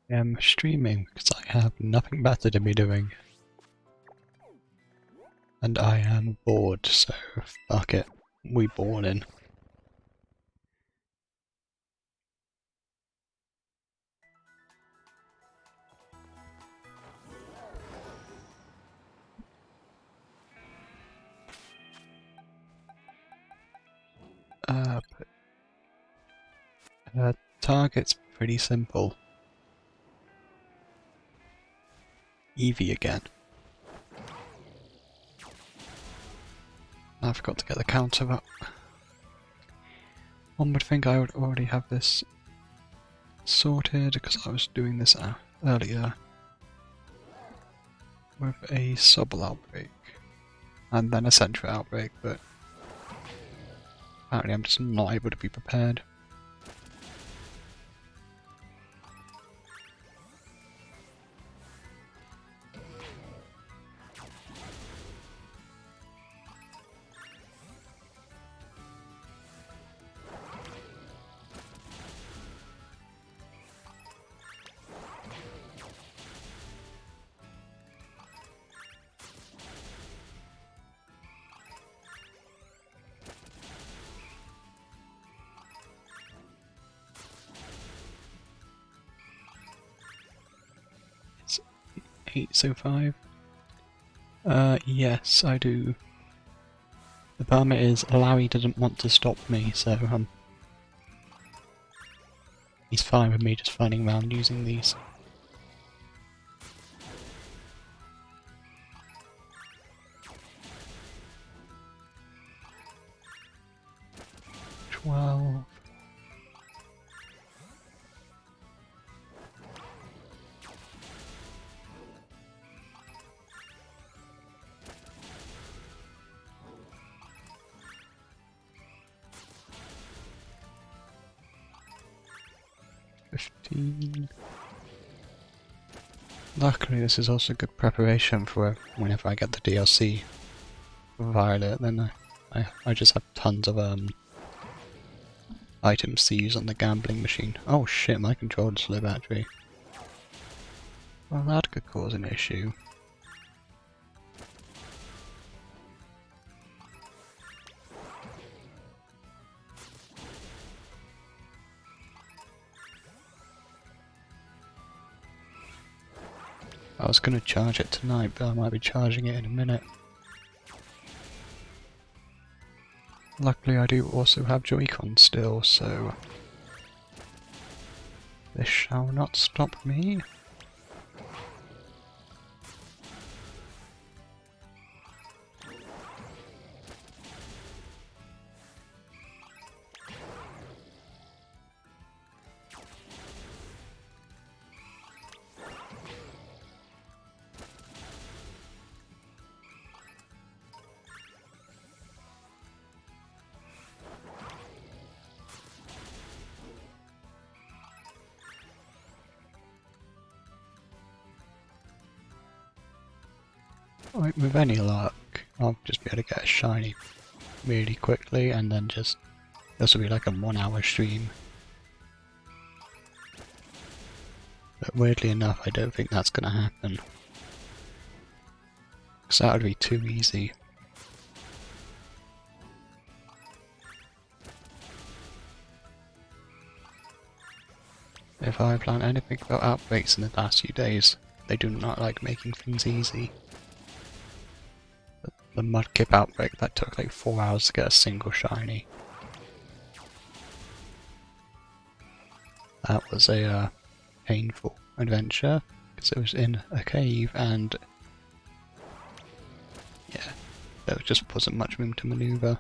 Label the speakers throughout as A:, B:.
A: am streaming because I have nothing better to be doing. And I am bored, so fuck it. We born in. Target's pretty simple. Eevee again. I forgot to get the counter up. One would think I would already have this sorted because I was doing this earlier with a Sobble outbreak and then a Sentry outbreak, but apparently I'm just not able to be prepared. It's 805. Yes, I do. The problem is, Lowy doesn't want to stop me, so he's fine with me just finding around using these. Well, 15. Luckily, this is also good preparation for whenever I get the DLC for Violet. Then I just have tons of items to use on the gambling machine. Oh shit, my controller's low battery. Well, that could cause an issue. I was going to charge it tonight, but I might be charging it in a minute. Luckily I do also have Joy-Con still, so this shall not stop me. Right, with any luck, I'll just be able to get a shiny really quickly, and then just this will be like a 1 hour stream. But weirdly enough, I don't think that's gonna happen. Because that would be too easy. If I plan anything about outbreaks in the last few days, they do not like making things easy. The Mudkip outbreak, that took like 4 hours to get a single shiny. That was a painful adventure, because it was in a cave and yeah, there just wasn't much room to maneuver.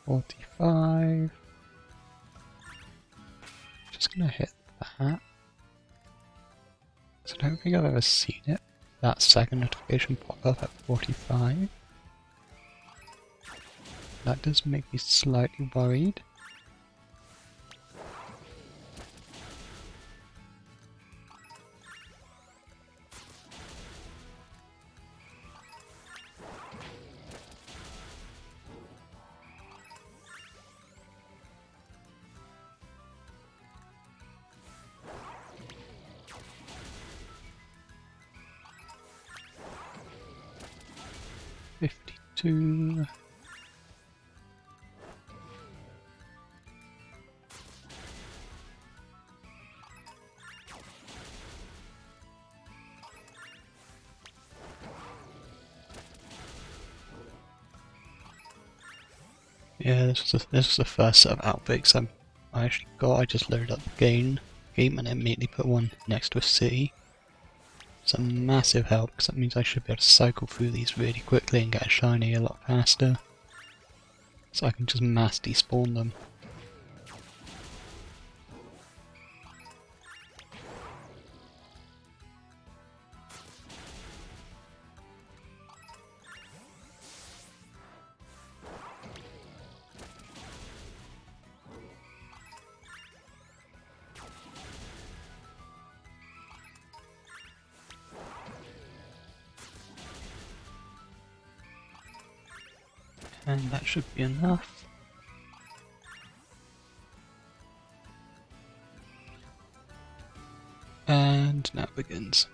A: $45. Just gonna hit that. I don't think I've ever seen it that second notification pop up at 45. That does make me slightly worried. $52. Yeah, this was the first set of outbreaks I actually got. I just loaded up the game and immediately put one next to a city. It's a massive help because that means I should be able to cycle through these really quickly and get a shiny a lot faster. So I can just mass despawn them. And that should be enough. And now it begins.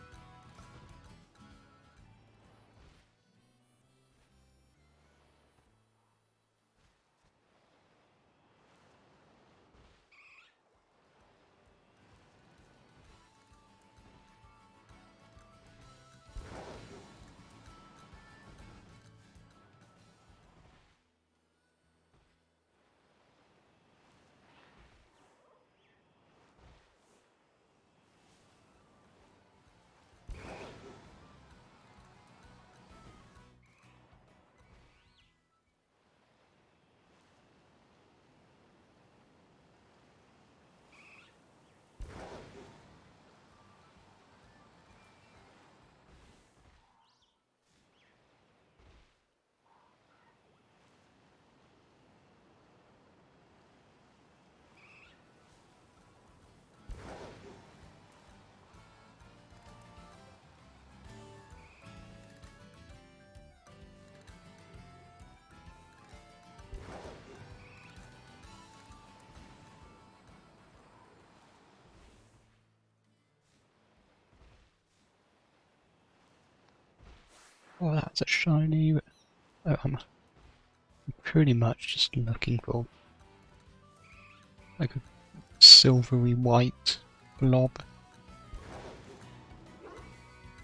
A: Well, that's a shiny. I'm pretty much just looking for like a silvery white blob.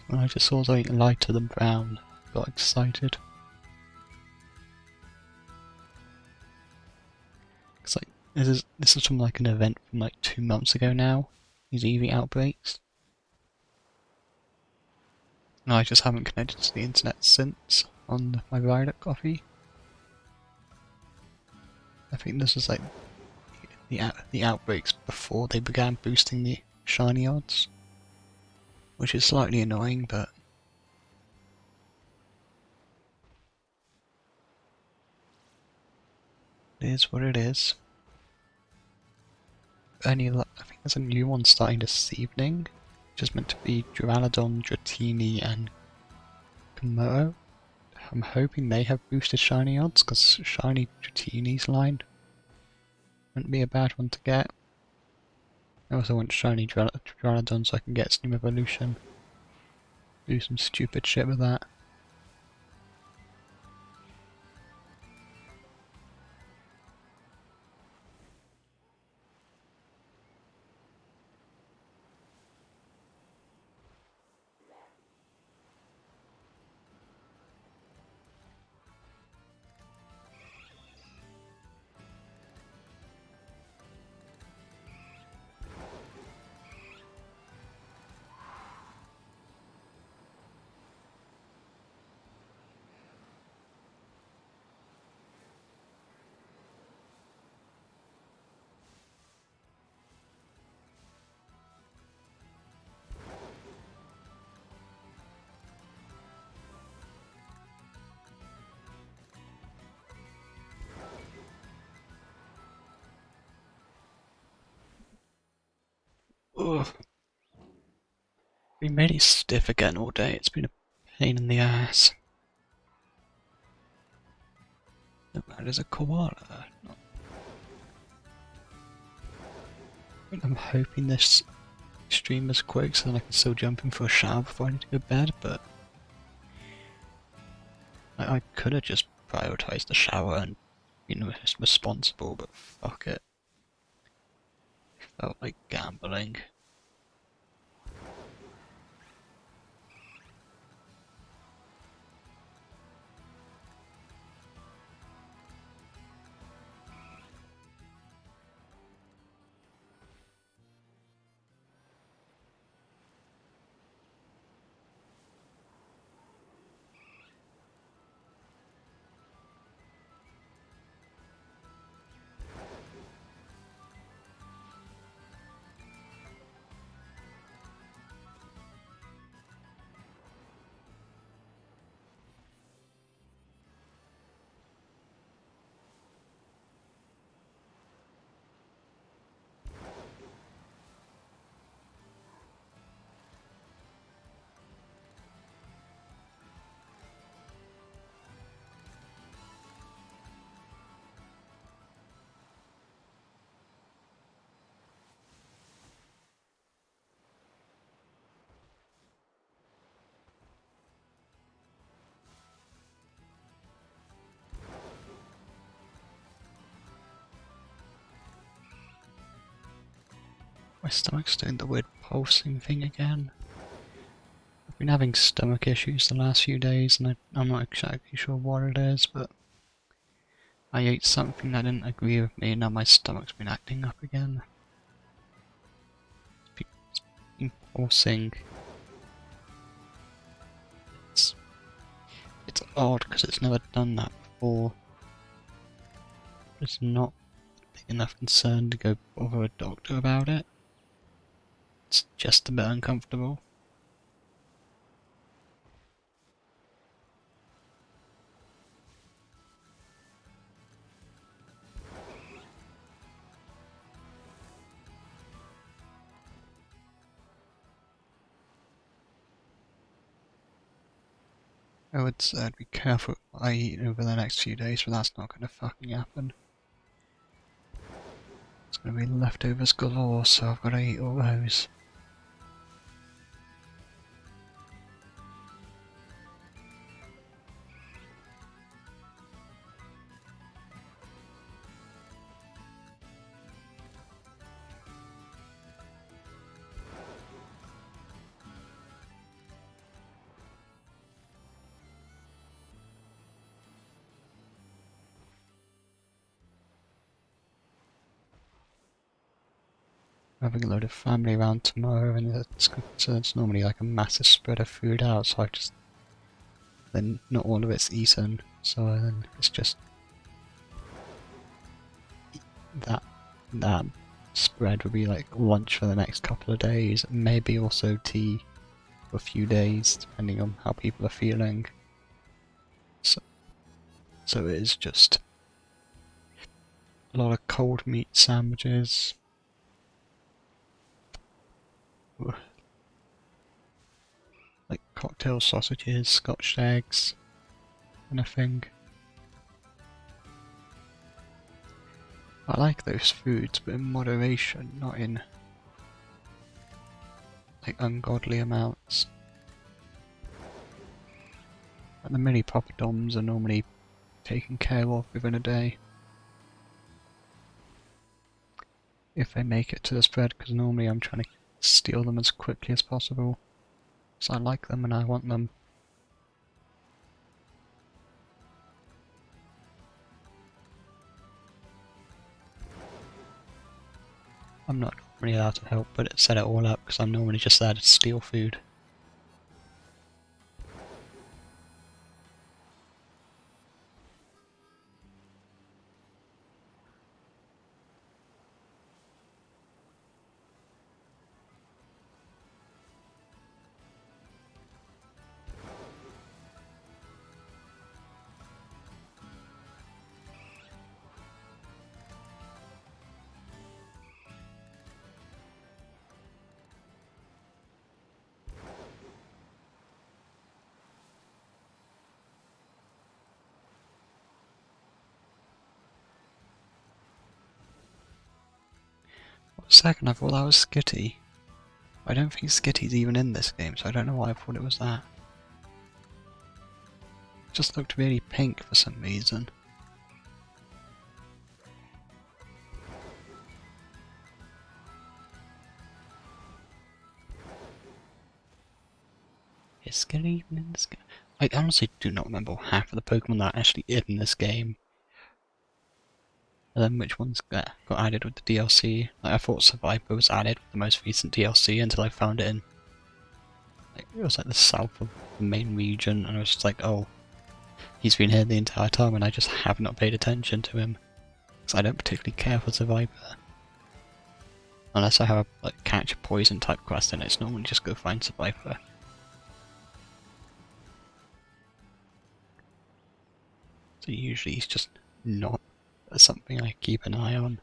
A: And I just saw something lighter than brown. Got excited. It's like this is from like an event from like 2 months ago now. These EV outbreaks. And I just haven't connected to the internet since on my Violet coffee. I think this was like the outbreaks before they began boosting the shiny odds, which is slightly annoying, but it is what it is. I think there's a new one starting this evening, which is meant to be Duraludon, Dratini, and Komodo. I'm hoping they have boosted shiny odds, because shiny Dratini's line wouldn't be a bad one to get. I also want shiny Duraludon so I can get its new evolution. Do some stupid shit with that. Ugh. Been really stiff again all day. It's been a pain in the ass. Look, that is a koala. I'm hoping this stream is quick so then I can still jump in for a shower before I need to go to bed, but I could have just prioritised the shower and been responsible, but fuck it. Felt like gambling. My stomach's doing the weird pulsing thing again. I've been having stomach issues the last few days and I'm not exactly sure what it is, but I ate something that didn't agree with me and now my stomach's been acting up again. It's been pulsing. It's odd because it's never done that before. It's not big enough concern to go bother a doctor about it. It's just a bit uncomfortable. I would say I'd be careful what I eat over the next few days, but that's not going to fucking happen. It's going to be leftovers galore, so I've got to eat all those. Having a load of family around tomorrow, and it's normally like a massive spread of food out, so then not all of it's eaten, so then it's just that spread would be like lunch for the next couple of days, maybe also tea for a few days, depending on how people are feeling. So it is just a lot of cold meat sandwiches. Like cocktail sausages, scotch eggs, kind of thing. I like those foods, but in moderation, not in like ungodly amounts. And the mini poppadoms are normally taken care of within a day. If they make it to the spread, because normally I'm trying to steal them as quickly as possible. So I like them and I want them. I'm not really allowed to help, but it set it all up because I'm normally just there to steal food. second I thought that was Skitty. I don't think Skitty's even in this game, so I don't know why I thought it was that. It just looked really pink for some reason. Is Skitty even in this game? I honestly do not remember half of the Pokemon that are actually in this game. And then which ones got added with the DLC. Like, I thought Survivor was added with the most recent DLC until I found it in... Like, it was like the south of the main region, and I was just like, oh, he's been here the entire time and I just have not paid attention to him. Because I don't particularly care for Survivor. Unless I have a like, catch a poison type quest, and it's normally just go find Survivor. So usually he's just not something I keep an eye on.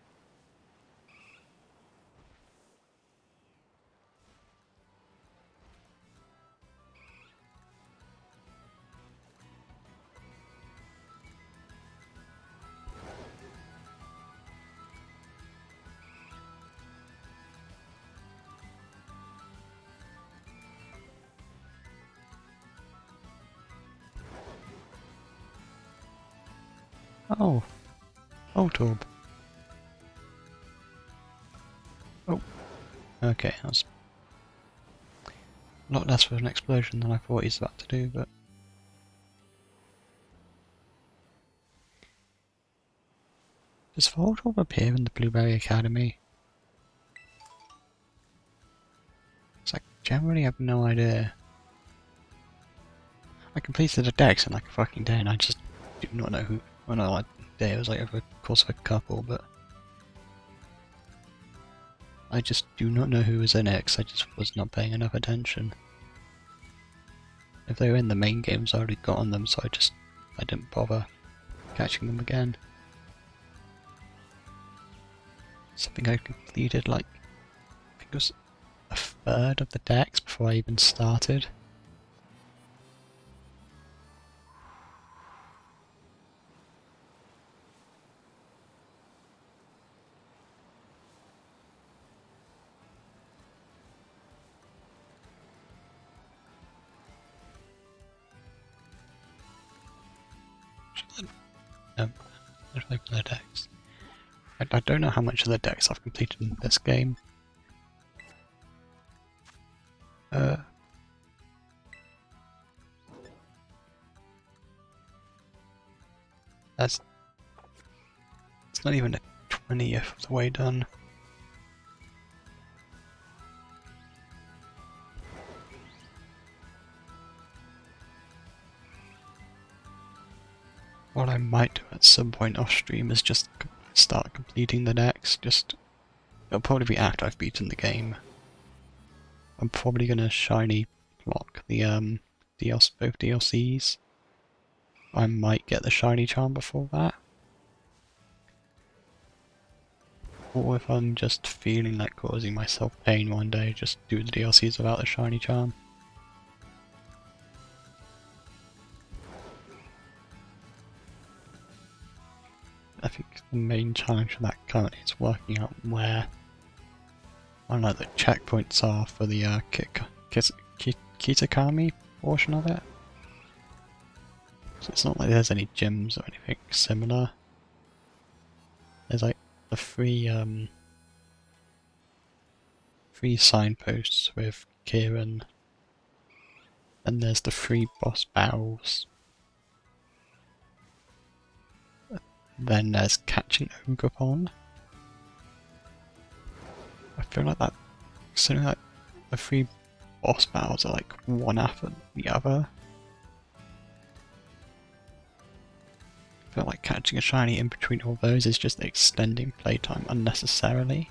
A: Oh, Voltorb. Oh, okay, that was a lot less of an explosion than I thought he was about to do, but... Does Voltorb appear in the Blueberry Academy? It's like, generally I have no idea. I completed a dex in like a fucking day and I just do not know who... Well, no, like, day, it was like over the course of a couple, but... I just do not know who was in it because I just was not paying enough attention. If they were in the main games, I already got on them, so I didn't bother catching them again. Something I completed like, I think it was a third of the decks before I even started. No, there's no the decks. I don't know how much of the decks I've completed in this game. It's not even a 20th of the way done. What I might do at some point off stream is just start completing the decks. It'll probably be after I've beaten the game. I'm probably gonna ShinyLocke the both DLCs. I might get the shiny charm before that. Or if I'm just feeling like causing myself pain one day, just do the DLCs without the shiny charm. I think the main challenge for that currently is working out where I don't know the checkpoints are for the Kitakami portion of it. So it's not like there's any gyms or anything similar. There's like the three signposts with Kieran, and there's the 3 boss battles. Then there's catching Ogrepon. I feel like that, something like the 3 boss battles are like one after the other. I feel like catching a shiny in between all those is just extending playtime unnecessarily.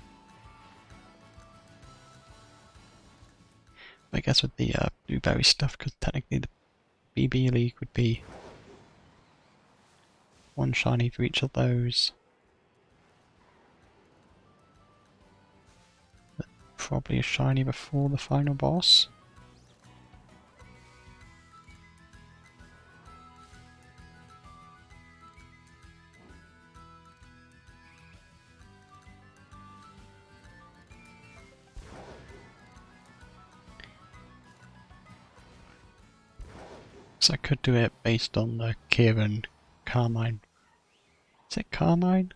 A: I guess with the blueberry stuff, because technically the BB League would be 1 shiny for each of those. But probably a shiny before the final boss. Because I could do it based on the Kieran Carmine. Is it Carmine?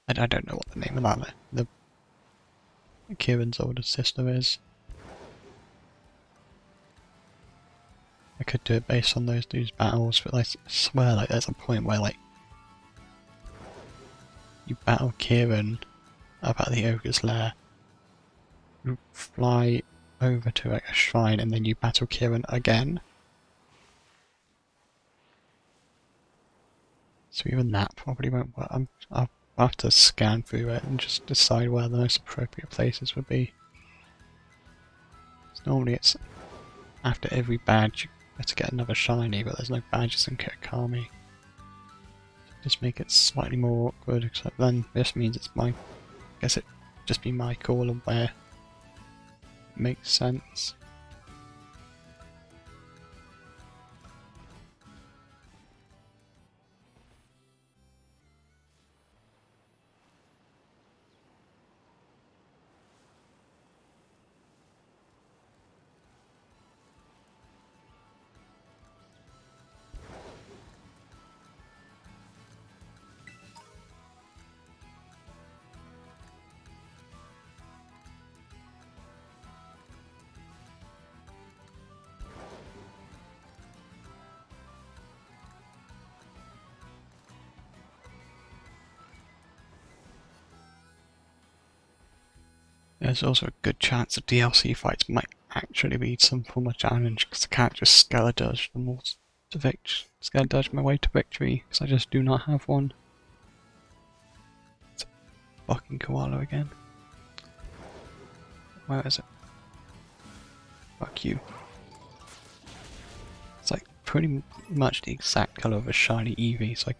A: I don't know what the name of that the Kieran's older sister is. I could do it based on those dudes' battles, but I swear like there's a point where like you battle Kieran up at the ogre's lair, you fly over to like a shrine, and then you battle Kieran again. So even that probably won't work. I'll have to scan through it and just decide where the most appropriate places would be. So normally it's after every badge you have to get another shiny, but there's no badges in Kitakami. So just make it slightly more awkward, except then this means it's my... I guess it'd just be my call on where it makes sense. There's also a good chance the DLC fights might actually be some form of challenge, because I can't just Skeledodge them all to victory. Skeledodge my way to victory, because I just do not have one. It's a fucking koala again. Where is it? Fuck you. It's like pretty much the exact colour of a shiny Eevee, so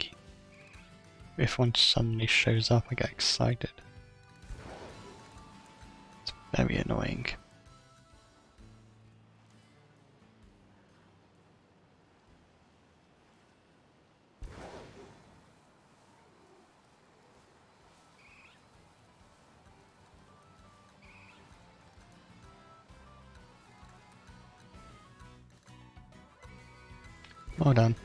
A: if one suddenly shows up I get excited. Very annoying. Well done.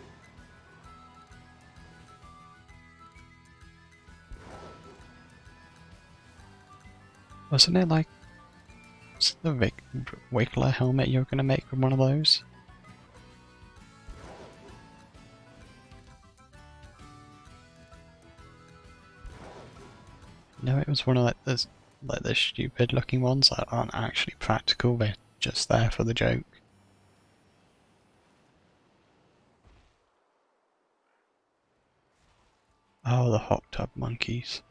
A: Wasn't it like the Wiggler helmet you were going to make with one of those? No, it was one of like the stupid looking ones that aren't actually practical, they're just there for the joke. Oh, the hot tub monkeys.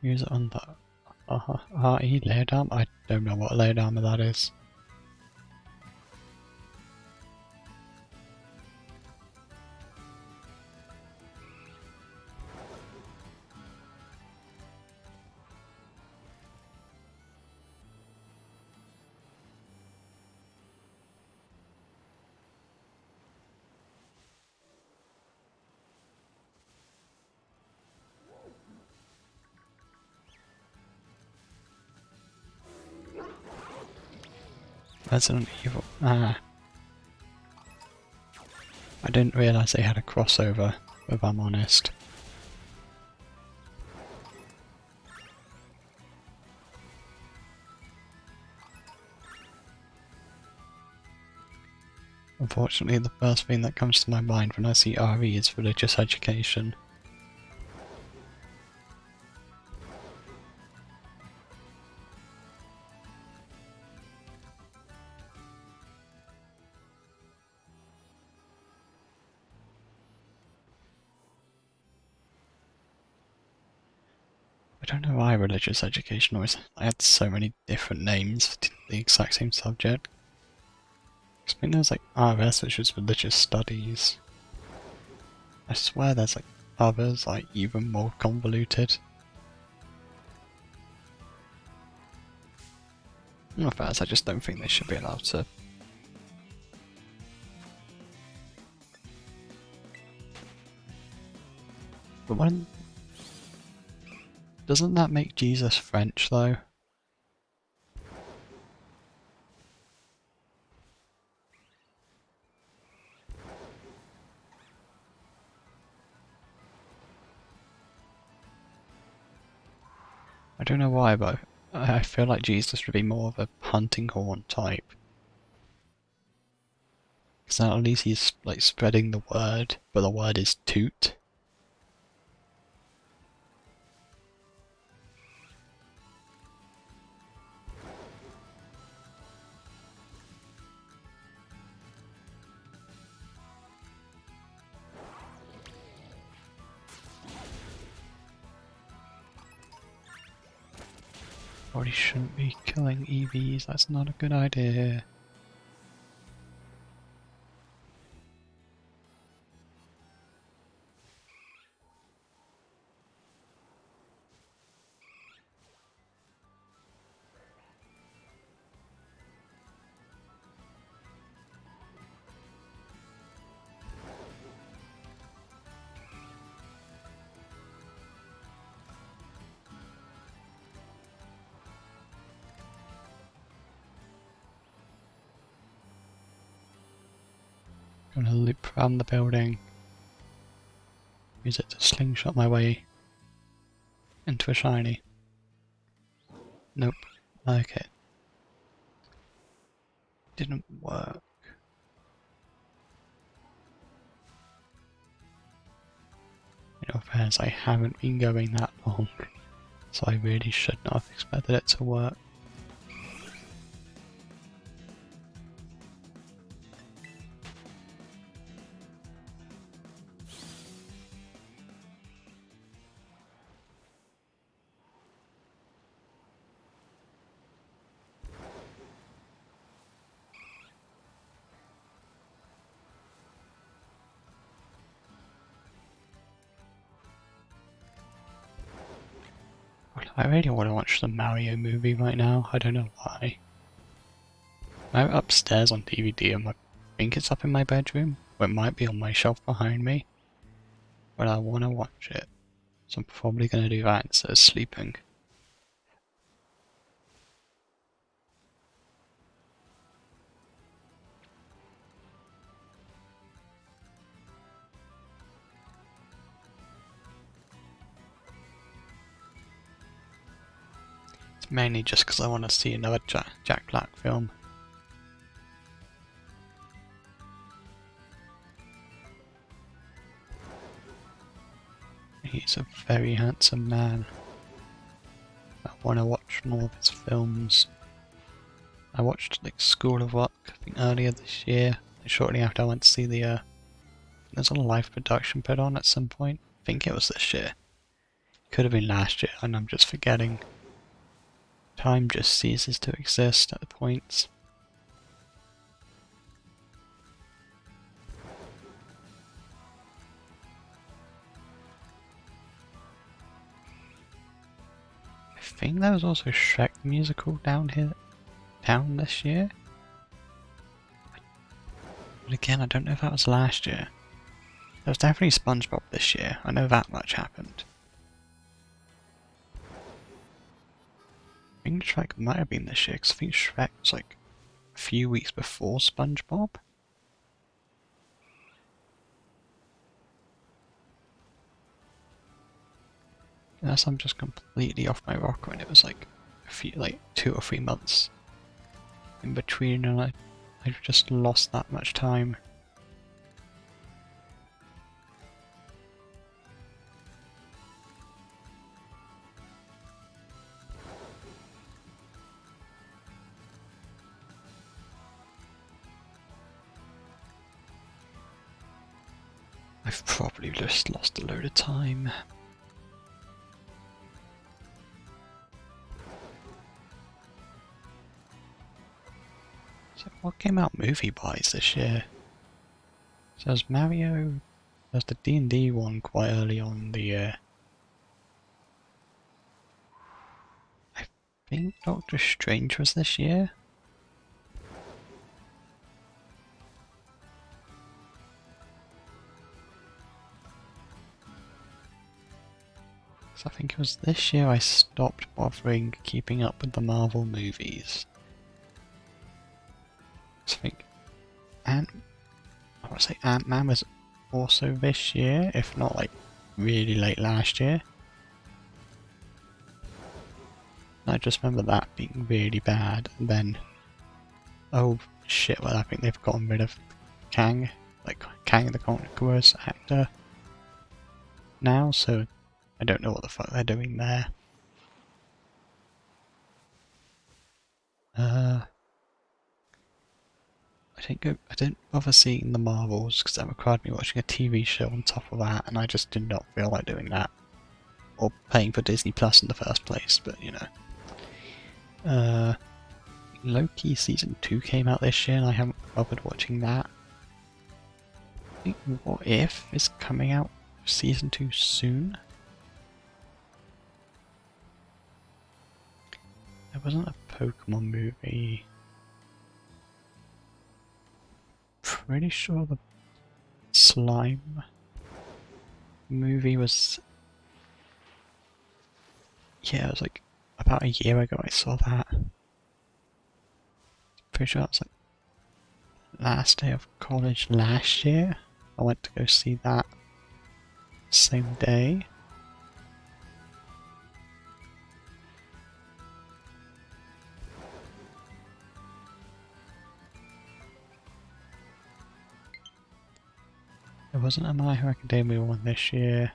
A: Use it on the RE layered armor? I don't know what layered armor that is. Resident Evil. Ah. I didn't realise they had a crossover, if I'm honest. Unfortunately, the first thing that comes to my mind when I see RE is religious education. I don't know why religious education always had so many different names for the exact same subject. I think there's like RS, which is religious studies. I swear there's like others like even more convoluted. Well, first, I just don't think they should be allowed to. But when doesn't that make Jesus French though? I don't know why, but I feel like Jesus would be more of a hunting horn type. Because at least he's like spreading the word, but the word is toot. Probably shouldn't be killing EVs, that's not a good idea. Gonna loop around the building. Use it to slingshot my way into a shiny. Nope. Okay. Didn't work. In all fairness, I haven't been going that long, so I really should not have expected it to work. I really want to watch the Mario movie right now, I don't know why. I'm upstairs on DVD and I think it's up in my bedroom, or it might be on my shelf behind me. But I want to watch it, so I'm probably going to do that instead of sleeping. It's mainly just because I want to see another Jack Black film. He's a very handsome man. I want to watch more of his films. I watched like School of Rock, I think earlier this year. Shortly after I went to see there's a live production put on at some point. I think it was this year. Could have been last year, and I'm just forgetting. Time just ceases to exist at the points. I think there was also Shrek the Musical down this year. But again, I don't know if that was last year. There was definitely SpongeBob this year, I know that much happened. I think Shrek might have been this year, because I think Shrek was like a few weeks before SpongeBob. Unless I'm just completely off my rocker and it was like a few, like 2 or 3 months in between, and I just lost that much time. I've probably just lost a load of time. So what came out movie-wise this year? So there's Mario, There's the D&D one quite early on in the year. I think Doctor Strange was this year. So I think it was this year I stopped bothering keeping up with the Marvel movies. So I think I would say Ant-Man was also this year, if not like really late last year. I just remember that being really bad, and then oh shit, well I think they've gotten rid of Kang, like Kang the Conqueror's actor now, so I don't know what the fuck they're doing there. I didn't bother seeing the Marvels because that required me watching a TV show on top of that, and I just did not feel like doing that. Or paying for Disney Plus in the first place, but you know. Loki Season 2 came out this year and I haven't bothered watching that. I think What If is coming out Season 2 soon. There wasn't a Pokémon movie. Pretty sure the Slime movie was... Yeah, it was like about a year ago I saw that. Pretty sure that was like last day of college last year. I went to go see that same day. There wasn't a My Hero Academia one this year.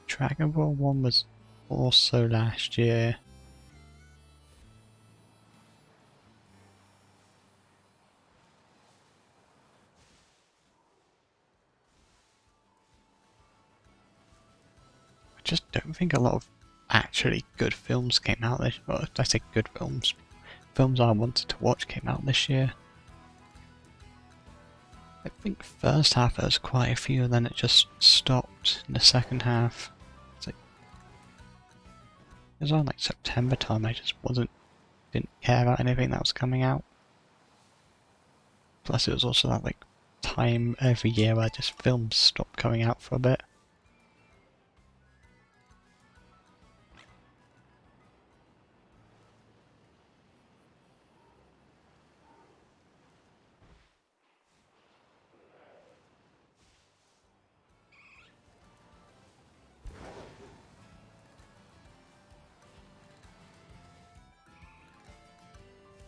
A: Dragon Ball one was also last year. I just don't think a lot of actually good films came out this year. Well, I say good films. Films I wanted to watch came out this year. I think first half there was quite a few, and then it just stopped in the second half. It was around like September time. I just didn't care about anything that was coming out. Plus, it was also that like time every year where just films stopped coming out for a bit.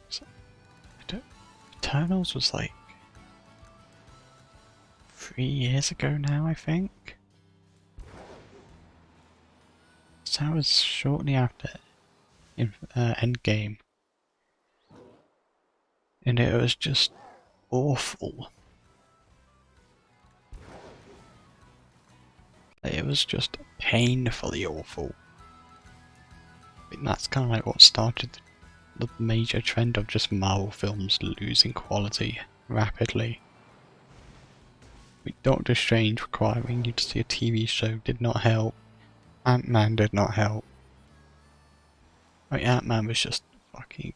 A: So, Eternals was like 3 years ago now, I think. So that was shortly after Endgame. And it was just awful. It was just painfully awful. I think that's kind of like what started the major trend of just Marvel films losing quality rapidly. Doctor Strange requiring you to see a TV show did not help. Ant-Man did not help. Like, Ant-Man was just fucking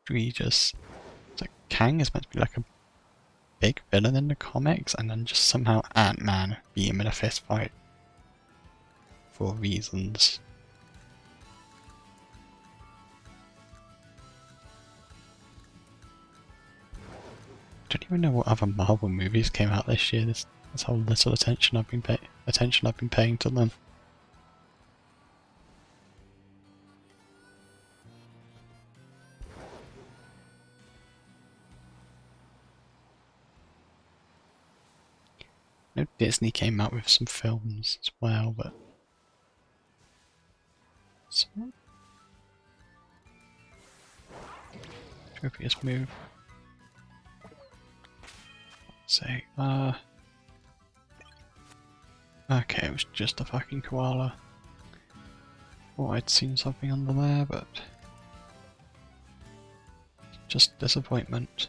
A: egregious. It's like Kang is meant to be like a big villain in the comics, and then just somehow Ant-Man beat him in a fist fight. For reasons. I don't even know what other Marvel movies came out this year. That's how little attention I've been paying to them. I know Disney came out with some films as well, but Tropius move. Say, okay, it was just a fucking koala. Thought I'd seen something under there, but Just disappointment.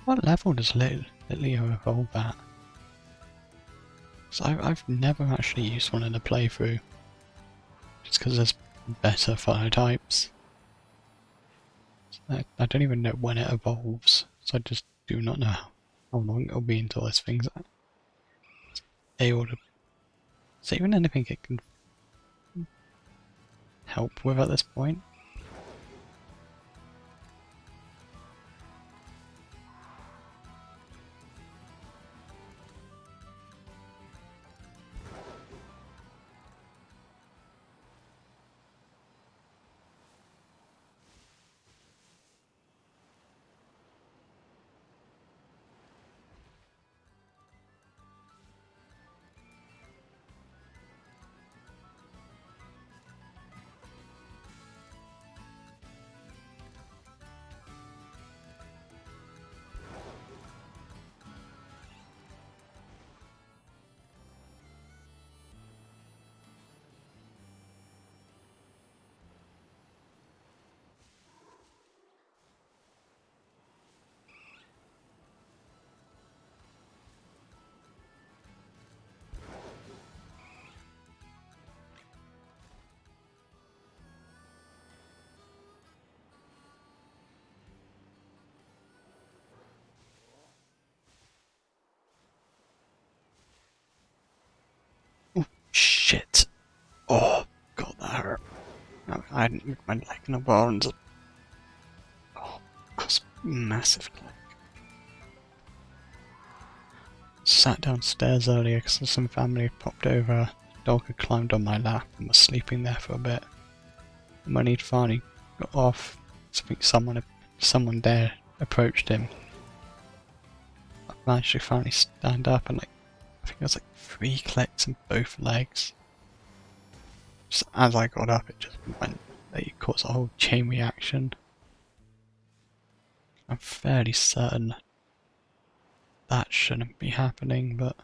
A: What level does Leo evolve at? So I've never actually used one in a playthrough. Just because there's better fire types. I don't even know when it evolves, so I just do not know how long it'll be until this thing's able to... Is there even anything it can help with at this point? Oh, shit! Oh, God, that hurt. No, I hadn't moved my leg in a while and just... Oh, that's massive leg. Sat downstairs earlier because some family had popped over. Dog had climbed on my lap and was sleeping there for a bit. And when he'd finally got off, I think someone there approached him. I managed to finally stand up and I think it was 3 clicks in both legs. Just as I got up, it just went, it caused a whole chain reaction. I'm fairly certain that shouldn't be happening, but...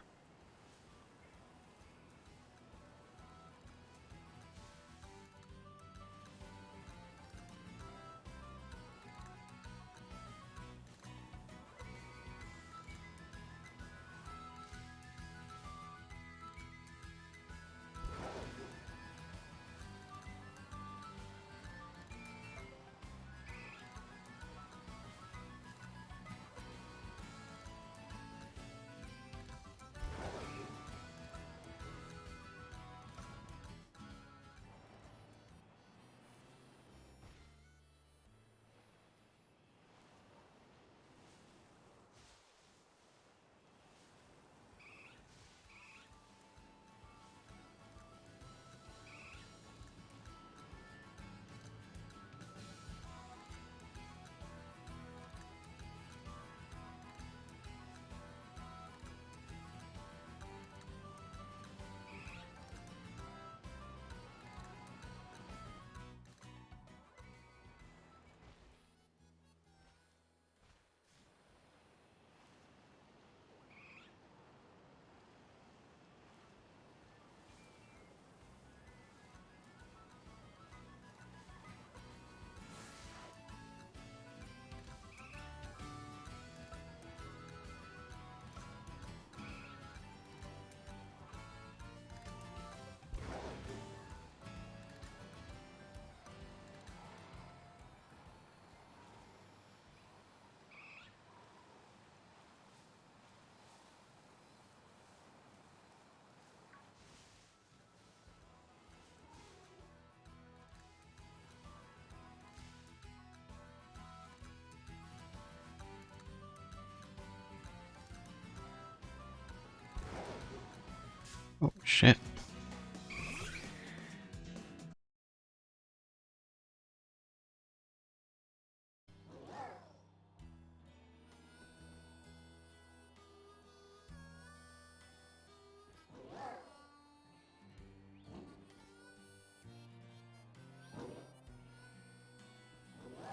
A: Oh shit.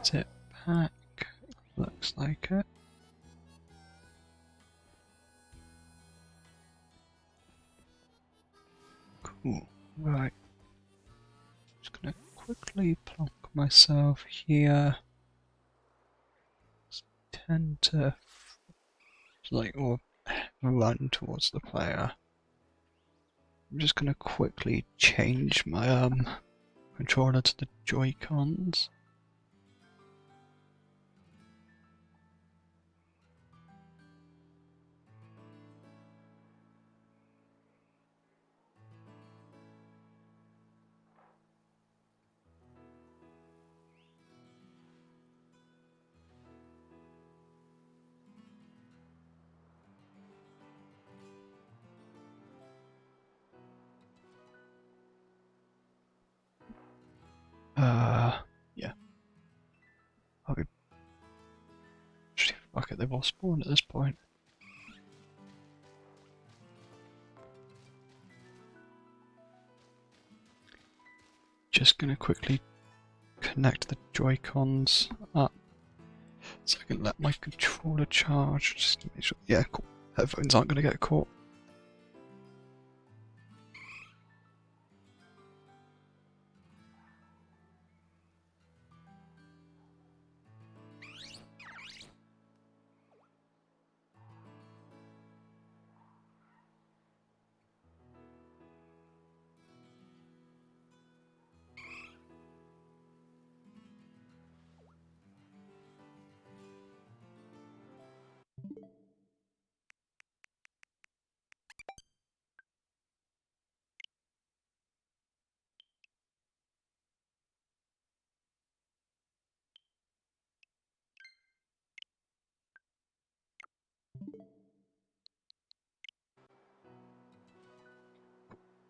A: Tip back. Looks like it. Cool. Right. Just gonna quickly plonk myself here. Tend to like or run towards the player. I'm just gonna quickly change my controller to the Joy-Cons. Yeah. I'll be. Fuck it, they've all spawned at this point. Just gonna quickly connect the Joy-Cons up so I can let my controller charge. Just to make sure. Yeah, cool. Headphones aren't gonna get caught.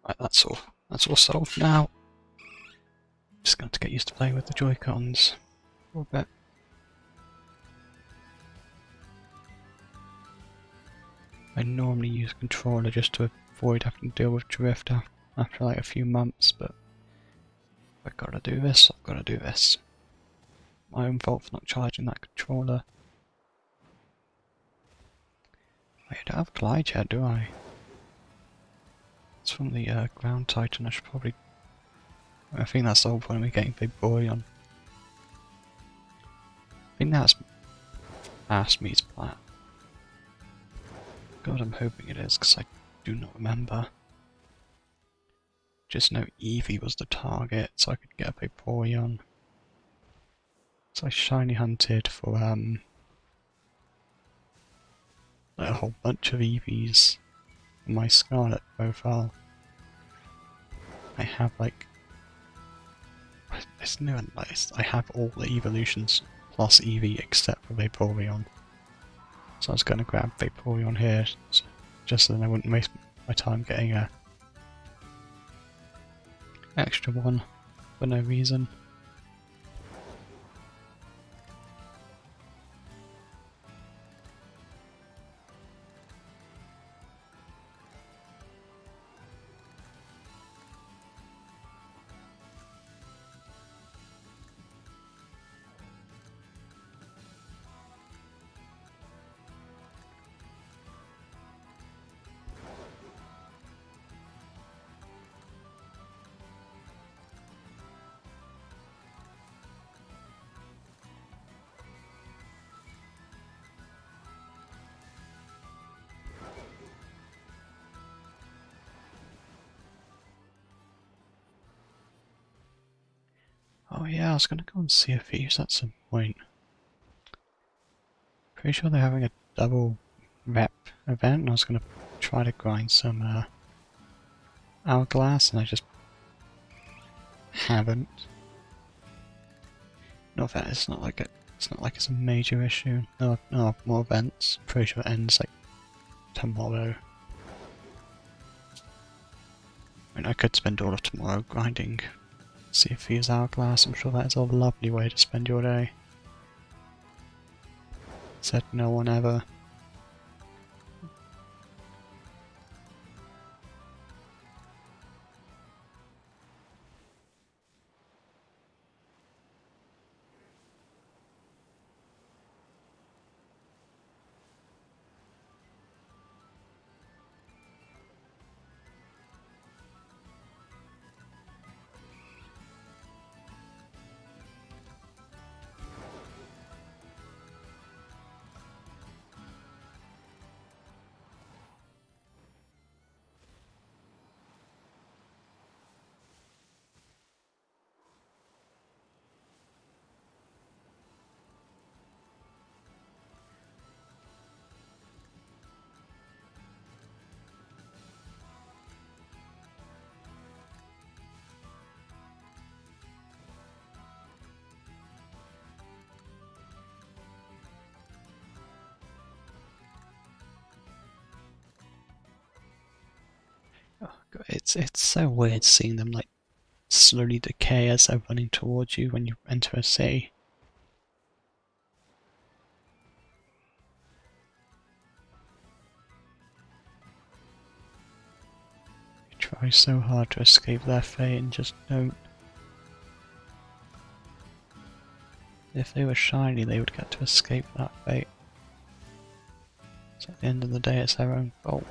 A: Right, that's all. That's all solved now. Just going to get used to playing with the Joy-Cons for a bit. I normally use a controller just to avoid having to deal with drift after like a few months, but if I've got to do this, I've got to do this. My own fault for not charging that controller. I don't have glide yet, do I? It's from the ground titan. I should probably. I think that's the whole point of me getting Vaporeon. I think that's past meets plat. God, I'm hoping it is, because I do not remember. Just know Eevee was the target, so I could get a Vaporeon. So I shiny hunted for like a whole bunch of Eevees in my Scarlet profile. I have like it's new and nice. I have all the evolutions plus Eevee except for Vaporeon. So I was going to grab Vaporeon here, just so that I wouldn't waste my time getting a extra one for no reason. Oh yeah, I was going to go and see if Thieves at some point. Pretty sure they're having a double rep event, and I was going to try to grind some hourglass, and I just haven't. Not that it's not like it's a major issue. No, more events. Pretty sure it ends like tomorrow. I mean, I could spend all of tomorrow grinding, see if he is hourglass. I'm sure that is a lovely way to spend your day. Said no one ever. Oh, God, it's so weird seeing them like slowly decay as they're running towards you when you enter a city. You try so hard to escape their fate and just don't. If they were shiny, they would get to escape that fate. So at the end of the day, it's their own fault.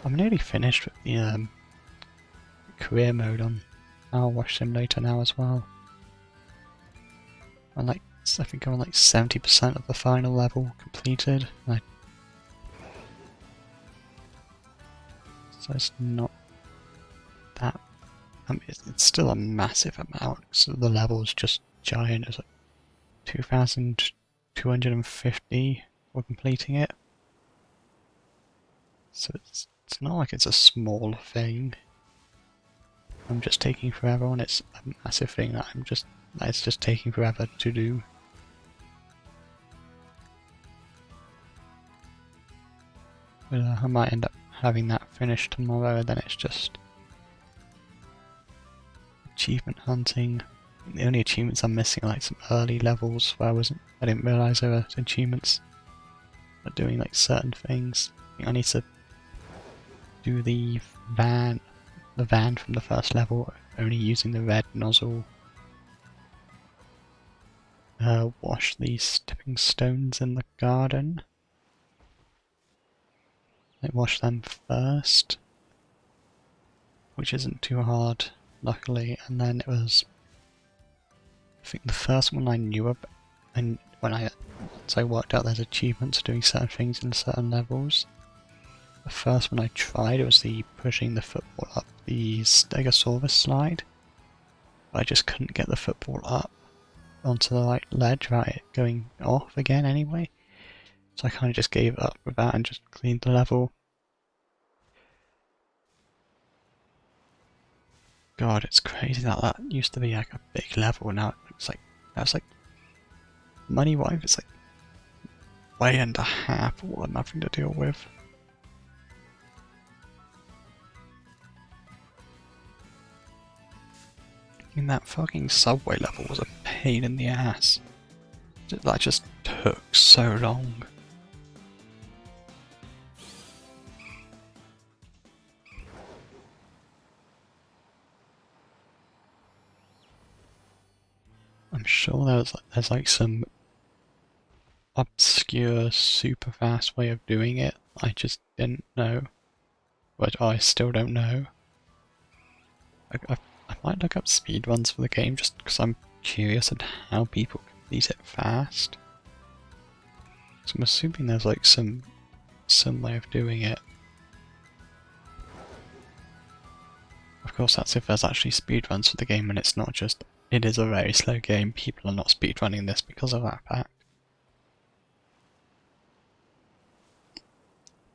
A: I'm nearly finished with the career mode on I'll watch Simulator now as well. I think I'm on like 70% of the final level completed. So it's not that. It's still a massive amount. So the level is just giant. It's like 2,250 for completing it. So it's not like it's a small thing. I'm just taking forever on. It's a massive thing that it's just taking forever to do. But I might end up having that finished tomorrow, then it's just achievement hunting. The only achievements I'm missing are like some early levels where I didn't realise there were achievements for doing like certain things. I think I need to do the van from the first level, only using the red nozzle. Wash these stepping stones in the garden. Wash them first, which isn't too hard, luckily. And then it was, I think the first one I knew about, and once I worked out there's achievements for doing certain things in certain levels. The first one I tried was the pushing the football up the Stegosaurus slide. But I just couldn't get the football up onto the like ledge without it going off again anyway. So I kind of just gave up with that and just cleaned the level. God, it's crazy that used to be like a big level, now it looks like that's like money-wise, it's like way and a half or nothing to deal with. I mean, that fucking subway level was a pain in the ass. That just took so long. I'm sure there's like some obscure, super fast way of doing it. I just didn't know. But I still don't know. I might look up speedruns for the game just because I'm curious at how people complete it fast. So I'm assuming there's like some way of doing it. Of of course that's if there's actually speedruns for the game and it's not just, it is a very slow game, people are not speedrunning this because of that fact.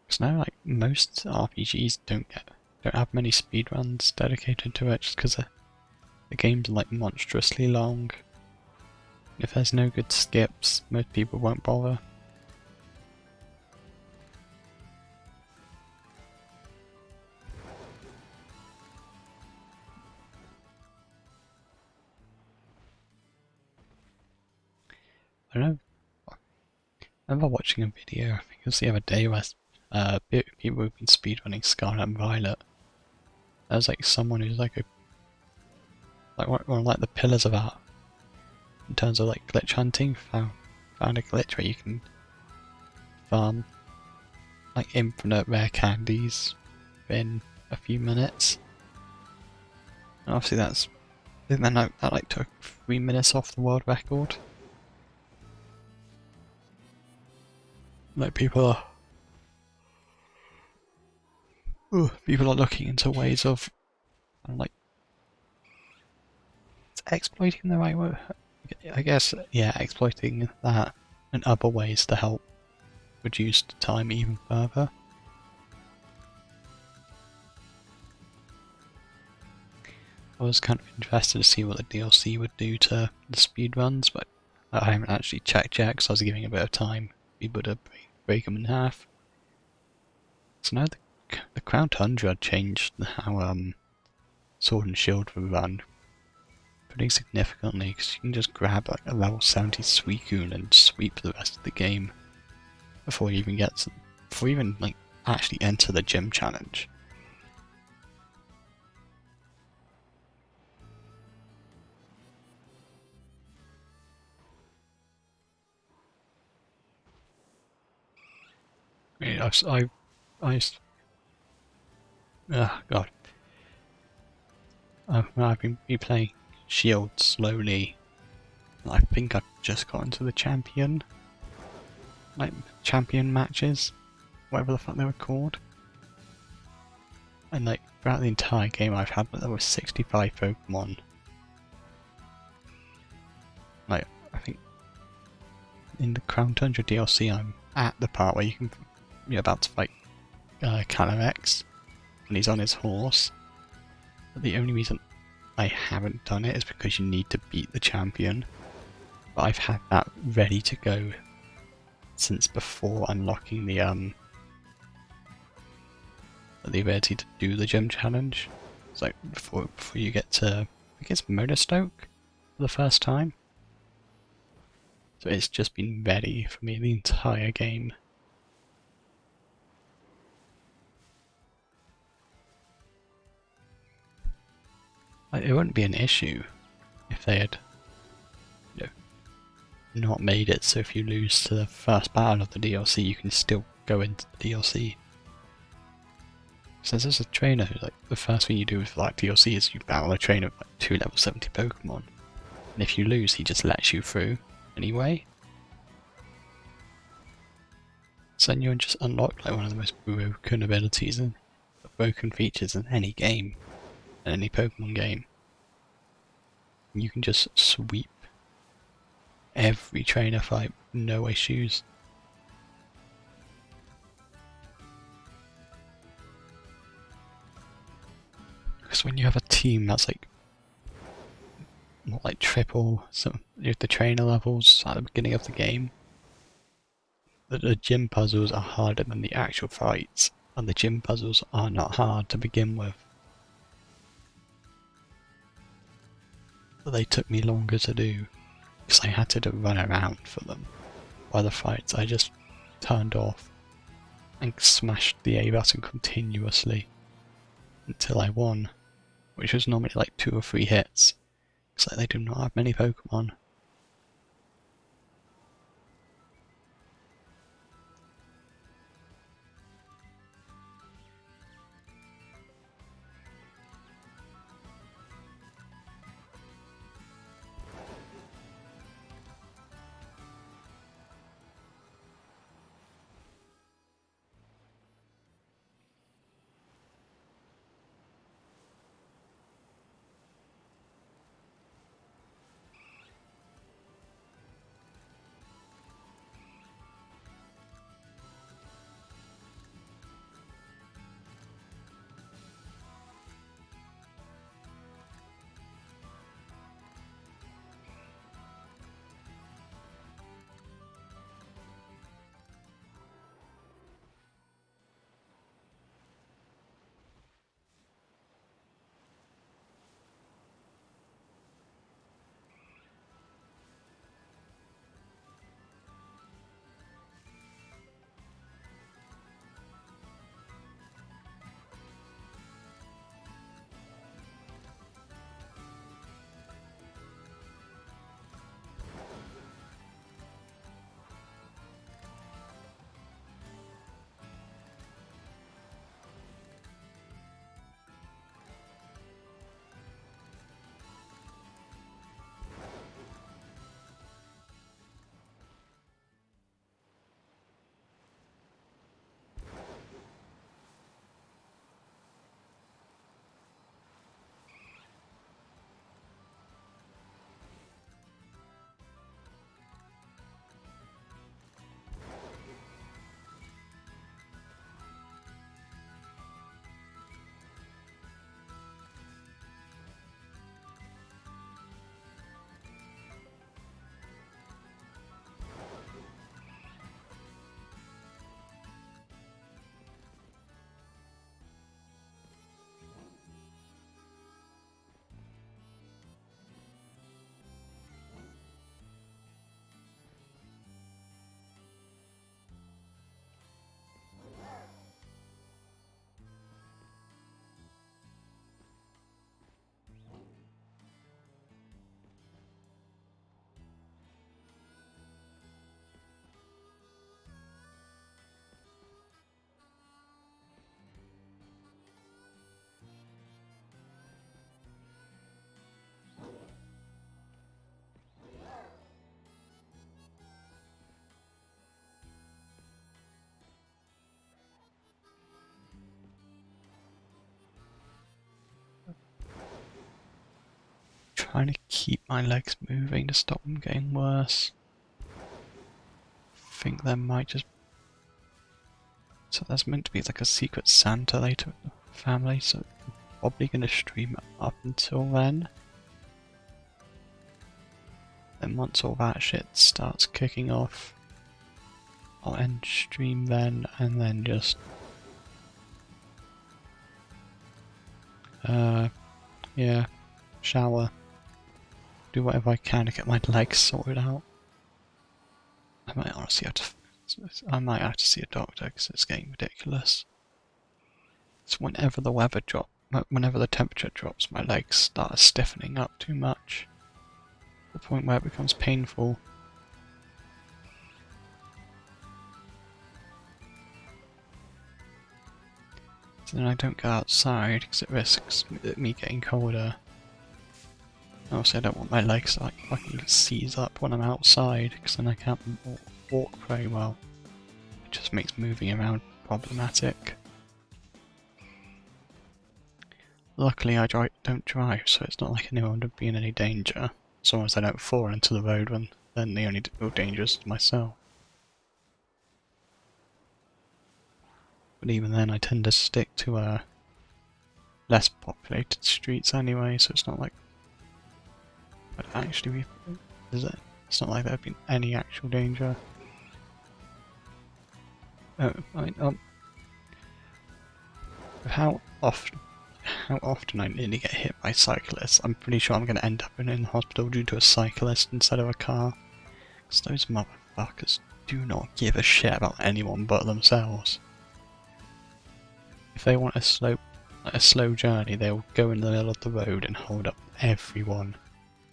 A: Because now, like, most RPGs don't have many speedruns dedicated to it just because the game's like monstrously long. If there's no good skips, most people won't bother. I don't know. I remember watching a video, I think it was the other day, where people who've been speedrunning Scarlet and Violet. There's like someone who's like one of like the pillars of art in terms of like glitch hunting. Found a glitch where you can farm like infinite rare candies in a few minutes. And obviously I think that like took 3 minutes off the world record. Like people are looking into ways of like exploiting the right word. I guess, yeah, exploiting that and other ways to help reduce the time even further. I was kind of interested to see what the DLC would do to the speedruns, but I haven't actually checked yet because I was giving a bit of time. We would break them in half. So now the Crown Tundra changed how Sword and Shield will run pretty significantly, because you can just grab like a level 70 Suicune and sweep the rest of the game before you even like actually enter the gym challenge. I mean, God. I've been replaying Shield slowly. I think I've just got into the champion matches, whatever the fuck they were called. And like throughout the entire game I've had there were 65 Pokemon. Like, I think in the Crown Tundra DLC I'm at the part where you're about to fight Calyrex, and he's on his horse. But the only reason I haven't done it is because you need to beat the champion. But I've had that ready to go since before unlocking the ability to do the gym challenge. It's like before you get to, I guess, Motorstoke for the first time. So it's just been ready for me the entire game. Like, it wouldn't be an issue if they had, not made it so if you lose to the first battle of the DLC, you can still go into the DLC. Since as a trainer, like the first thing you do with like DLC is you battle a trainer with like 2 level 70 Pokemon, and if you lose, he just lets you through anyway. So then you just unlock like one of the most broken abilities and broken features in any game, in any Pokemon game. And you can just sweep every trainer fight, no issues. Because when you have a team that's like not like triple some the trainer levels at the beginning of the game, the gym puzzles are harder than the actual fights, and the gym puzzles are not hard to begin with. But they took me longer to do because I had to run around for them. While the fights I just turned off and smashed the A button continuously until I won, which was normally like 2 or 3 hits. It's like they do not have many Pokemon. trying to keep my legs moving to stop them getting worse. I think there might just... So there's meant to be like a secret Santa later with the family, so I'm probably going to stream up until then. Then once all that shit starts kicking off, I'll end stream then, and then just... yeah, shower. Do whatever I can to get my legs sorted out. I might honestly have to see a doctor because it's getting ridiculous. So whenever the temperature drops, my legs start stiffening up too much. To the point where it becomes painful. So then I don't go outside because it risks me getting colder. Also, I don't want my legs to like fucking seize up when I'm outside because then I can't walk very well. It just makes moving around problematic. Luckily I don't drive, so it's not like anyone would be in any danger. As long as I don't fall into the road, then the only real danger is to myself. But even then I tend to stick to less populated streets anyway, so it's not like... But actually, is it? It's not like there have been any actual danger. Oh, I mean, how often I nearly get hit by cyclists. I'm pretty sure I'm going to end up in the hospital due to a cyclist instead of a car. Because those motherfuckers do not give a shit about anyone but themselves. If they want a slow journey, they'll go in the middle of the road and hold up everyone,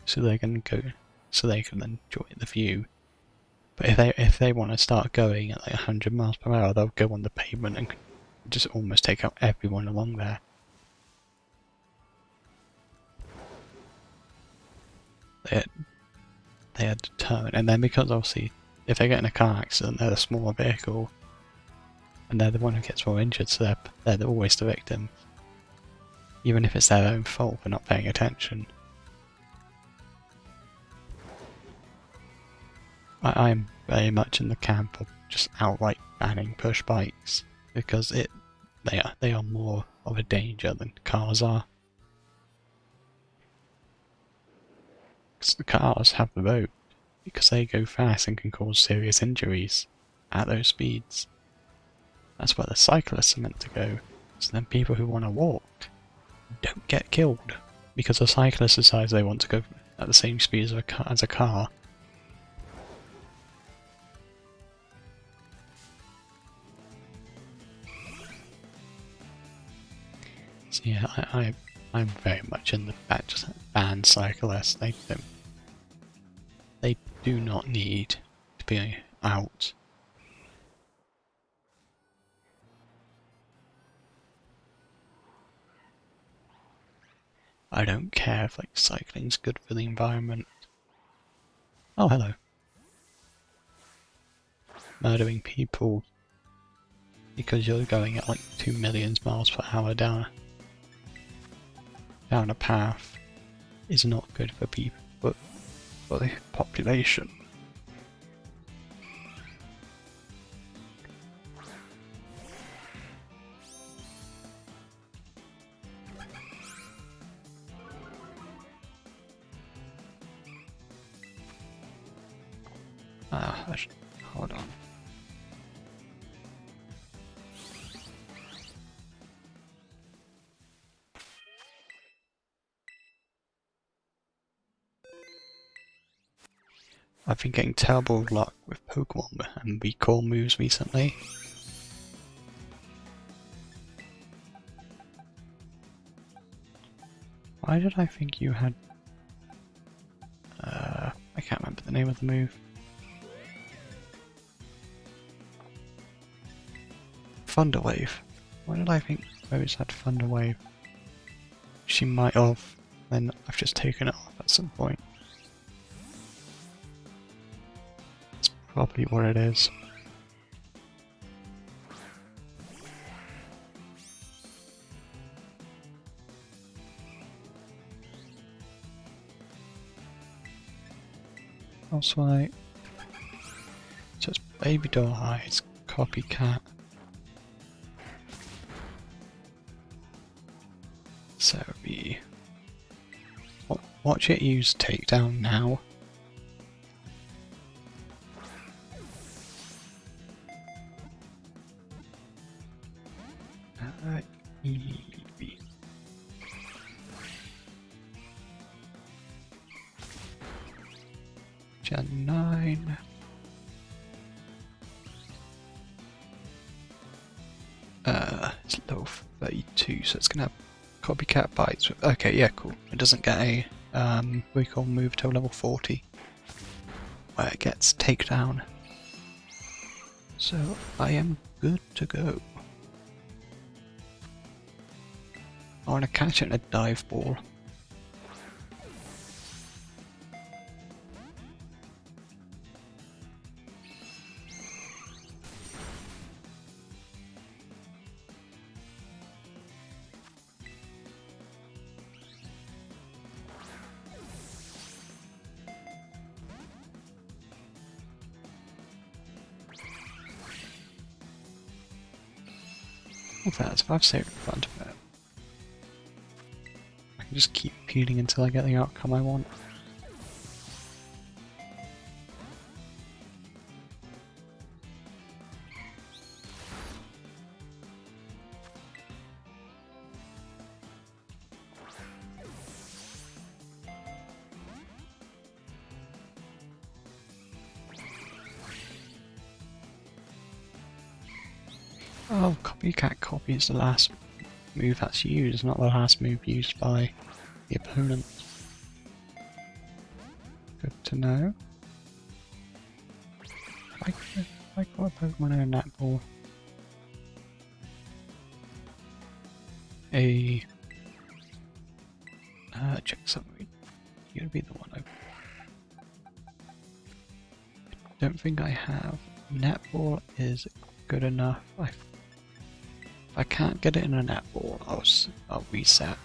A: so they can then enjoy the view. But if they want to start going at like 100 miles per hour, they'll go on the pavement and just almost take out everyone along there. They are determined, and then because obviously if they get in a car accident, they're the smaller vehicle, and they're the one who gets more injured, so they're always the victim, even if it's their own fault for not paying attention. I'm very much in the camp of just outright banning push bikes because they are more of a danger than cars are. Because the cars have the road, because they go fast and can cause serious injuries at those speeds. That's where the cyclists are meant to go. So then people who want to walk don't get killed because the cyclist decides they want to go at the same speed as a car. So yeah, I'm very much in the back, just ban cyclists. They do not need to be out. I don't care if like cycling's good for the environment. Oh, hello. Murdering people because you're going at like 2 million miles per hour down a path is not good for people, but for the population. Hold on. I've been getting terrible luck with Pokémon and recall moves recently. Why did I think you had... I can't remember the name of the move. Thunder Wave. Why did I think Rose had Thunder Wave? She might have, then I've just taken it off at some point. That's probably what it is. Housewife. So it's baby doll eyes, copycat. So it'd be... Watch it use takedown now. Eevee. Gen 9. It's level 32, so it's gonna have copycat bites. Okay, yeah, cool. It doesn't get a recall move till level 40, where it gets takedown. So I am good to go. I want to catch it in a dive ball. In fact, if I've saved in front of it, I can just keep peeling until I get the outcome I want. Oh, copycat copy is the last move that's used, not the last move used by the opponent. Good to know. If I got a Pokemon in a netball, check something. You're gonna be the one. I don't think I have. Netball is good enough. If I can't get it in a netball, I'll reset.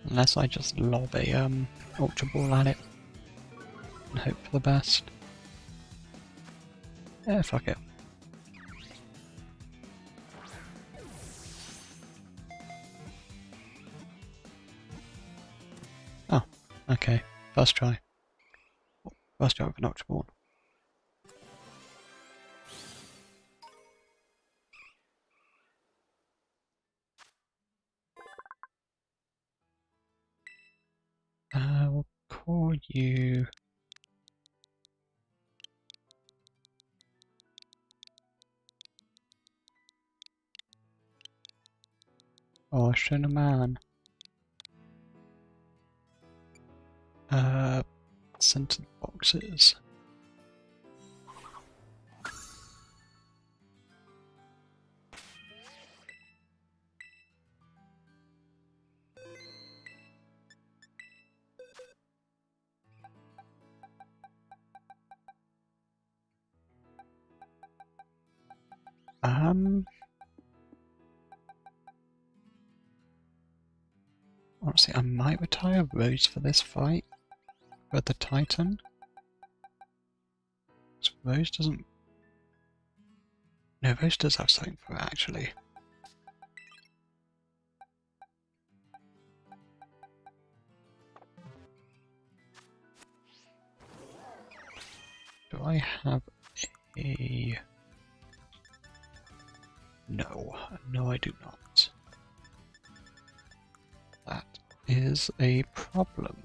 A: Unless I just lob a Ultra Ball at it and hope for the best. Yeah, fuck it. Oh, okay. First try. First try with an Ultra Ball. We'll call you... Oh, Shinoman. Scented boxes. Honestly, I might retire Rose for this fight with the Titan. So Rose doesn't... No, Rose does have something for it, actually. Do I have a... No. No, I do not. That is a problem.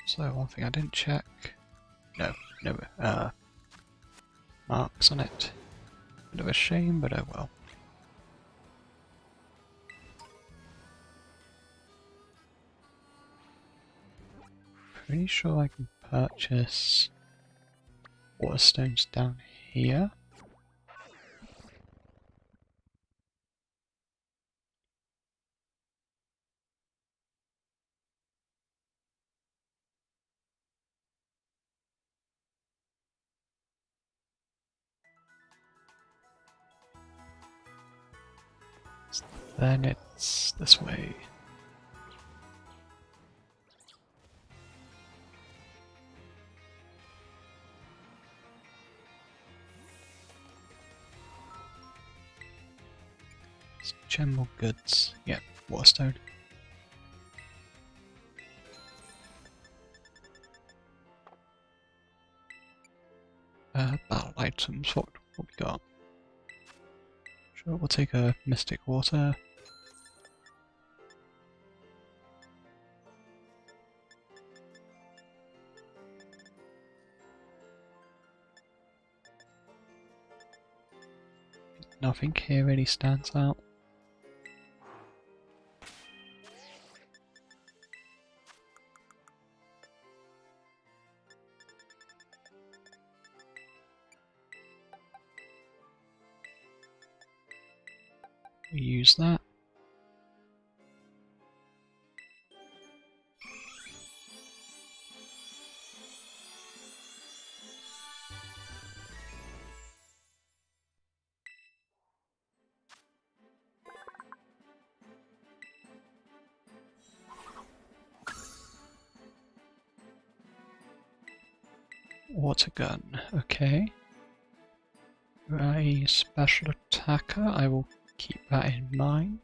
A: So, one thing I didn't check... No, marks on it. Bit of a shame, but oh well. Pretty sure I can purchase water stones down here. then it's this way. It's general goods. Yep, waterstone. Battle items. What we got? Sure, we'll take a mystic water. Nothing here really stands out. We use that. Water gun, okay. A special attacker, I will keep that in mind.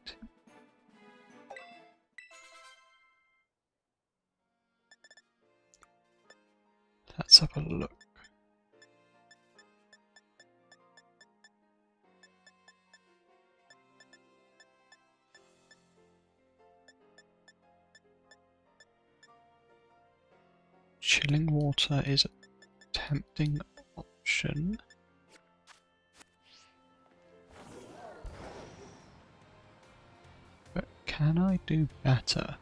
A: Let's have a look. Chilling water is a tempting option. But can I do better?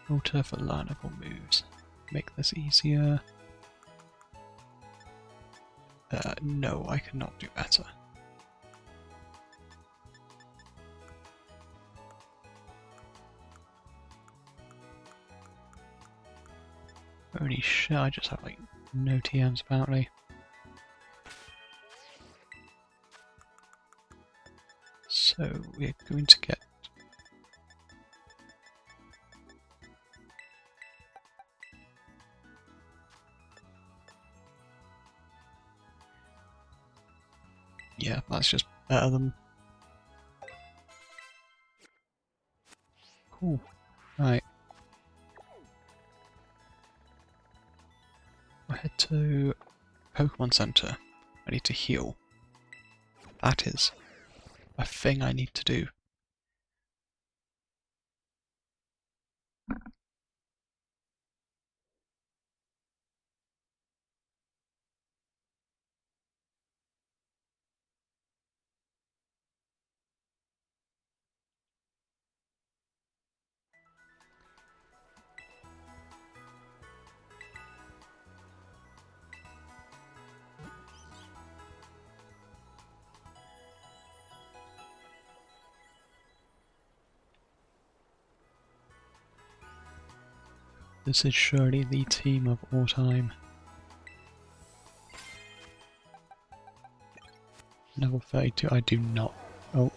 A: Water for learnable moves. Make this easier. No, I cannot do better. Holy shit, I just have like no TMs apparently. So we're going to get yeah, that's just better than cool. Right. I'll head to Pokémon Center. I need to heal. That is a thing I need to do. This is surely the team of all time. Level 32, I do not. Oh,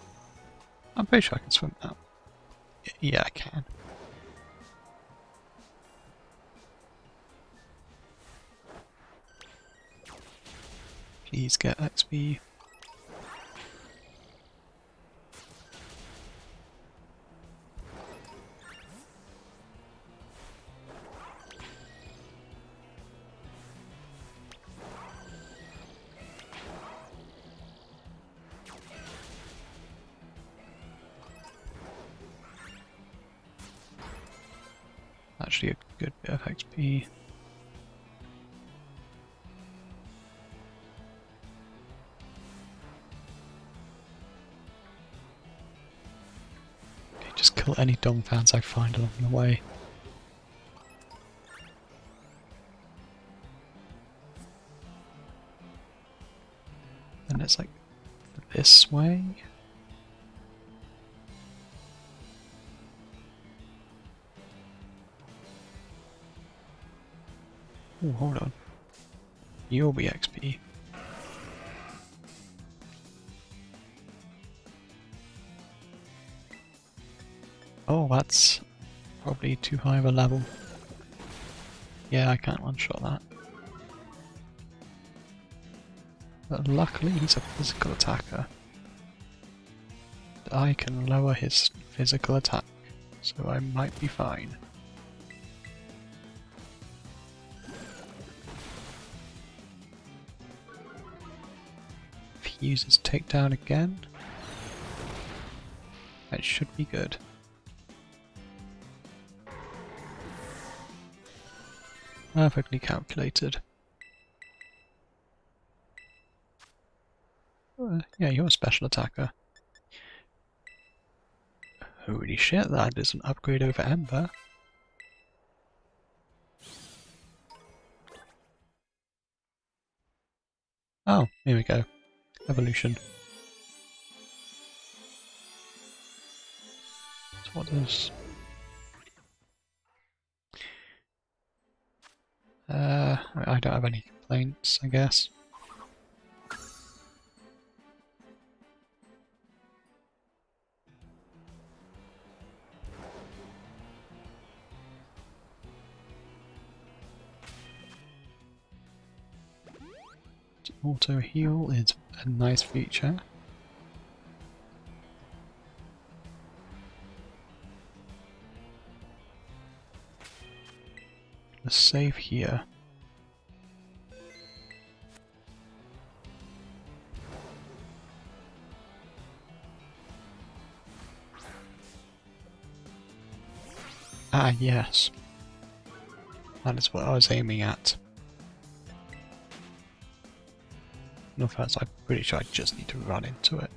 A: I'm pretty sure I can swim now. Yeah, I can. Please get XP. Actually, a good bit of XP. Okay, just kill any dumb fans I find along the way. And it's like this way. Oh, hold on. You'll be XP. Oh, that's probably too high of a level. Yeah, I can't one-shot that. But luckily he's a physical attacker. I can lower his physical attack, so I might be fine. If he uses takedown again, that should be good. Perfectly calculated. Yeah, you're a special attacker. Holy shit, that is an upgrade over Ember. Oh, here we go. Evolution. So what does... I don't have any complaints, I guess. Auto heal is a nice feature. Let's save here. Ah, yes. That is what I was aiming at. No offense, I'm pretty sure I just need to run into it.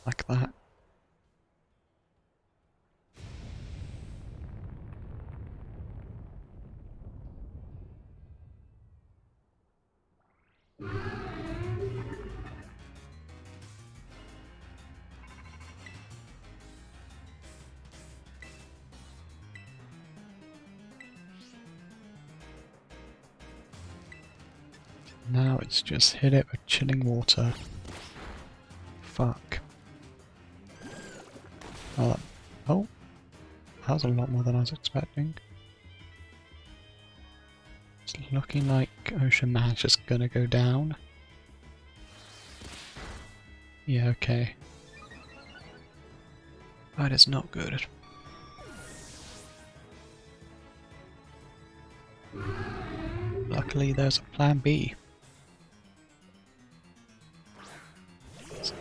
A: Like that. Now it's just hit it with chilling water. Fuck. Oh, that was a lot more than I was expecting. It's looking like Ocean Man's just gonna go down. Yeah, okay. That is not good. Luckily there's a plan B.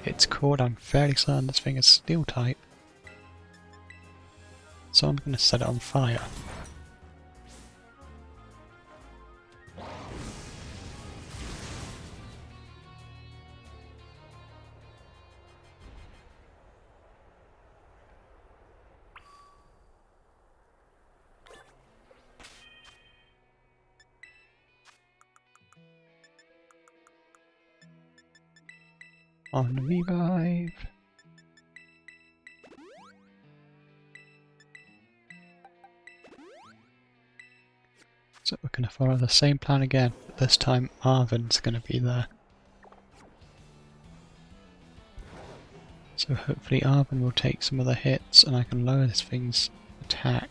A: It's called, I'm fairly certain this thing is steel type. So I'm gonna set it on fire. On revive. So we're gonna follow the same plan again, but this time Arven's gonna be there. So hopefully Arven will take some of the hits and I can lower this thing's attack.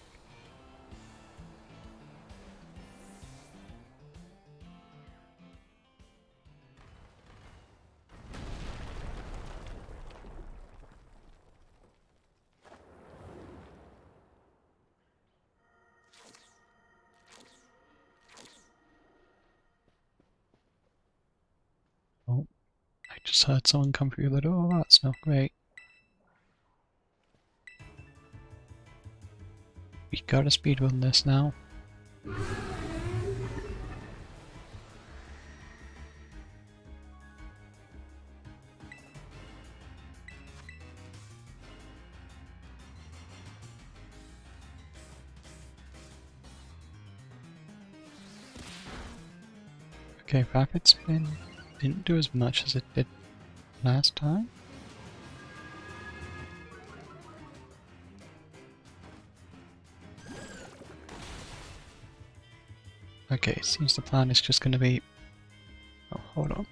A: Oh, I just heard someone come through the door, that's not great. We gotta speedrun this now. Okay, Rapid Spin didn't do as much as it did last time. Okay, seems the plan is just going to be... Oh, hold on.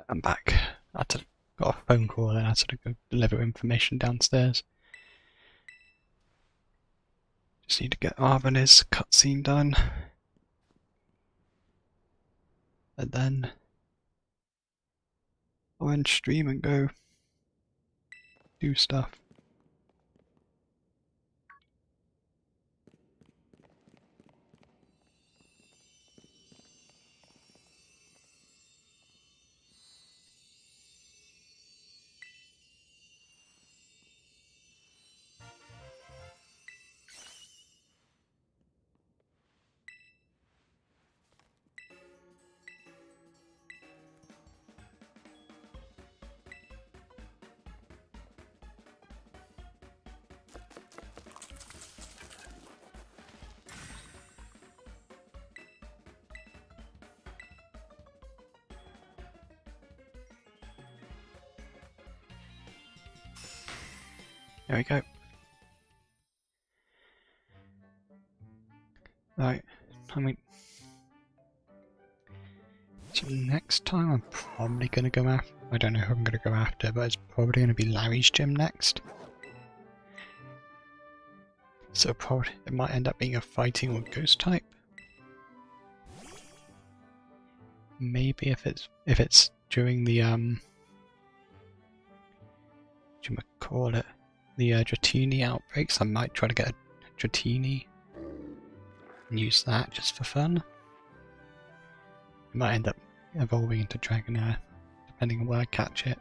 A: Right, I'm back. I had to got a phone call and I had to go deliver information downstairs. Just need to get Arven's cutscene done. And then I'll end stream and go do stuff. There we go. Right, I mean... So next time I'm probably going to go after... I don't know who I'm going to go after, but it's probably going to be Larry's gym next. So probably it might end up being a fighting or ghost type. Maybe if it's during the whatchamacallit, the Dratini outbreaks, I might try to get a Dratini and use that just for fun. It might end up evolving into Dragonair, depending on where I catch it.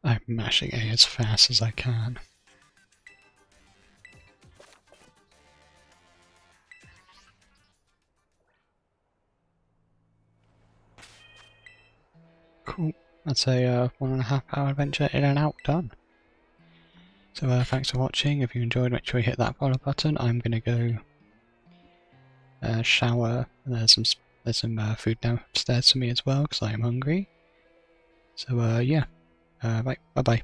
A: I'm mashing A as fast as I can. Cool. That's a 1.5 hour adventure in and out done. So thanks for watching. If you enjoyed, make sure you hit that follow button. I'm gonna go shower. There's some food downstairs for me as well because I am hungry. So yeah, right, bye bye.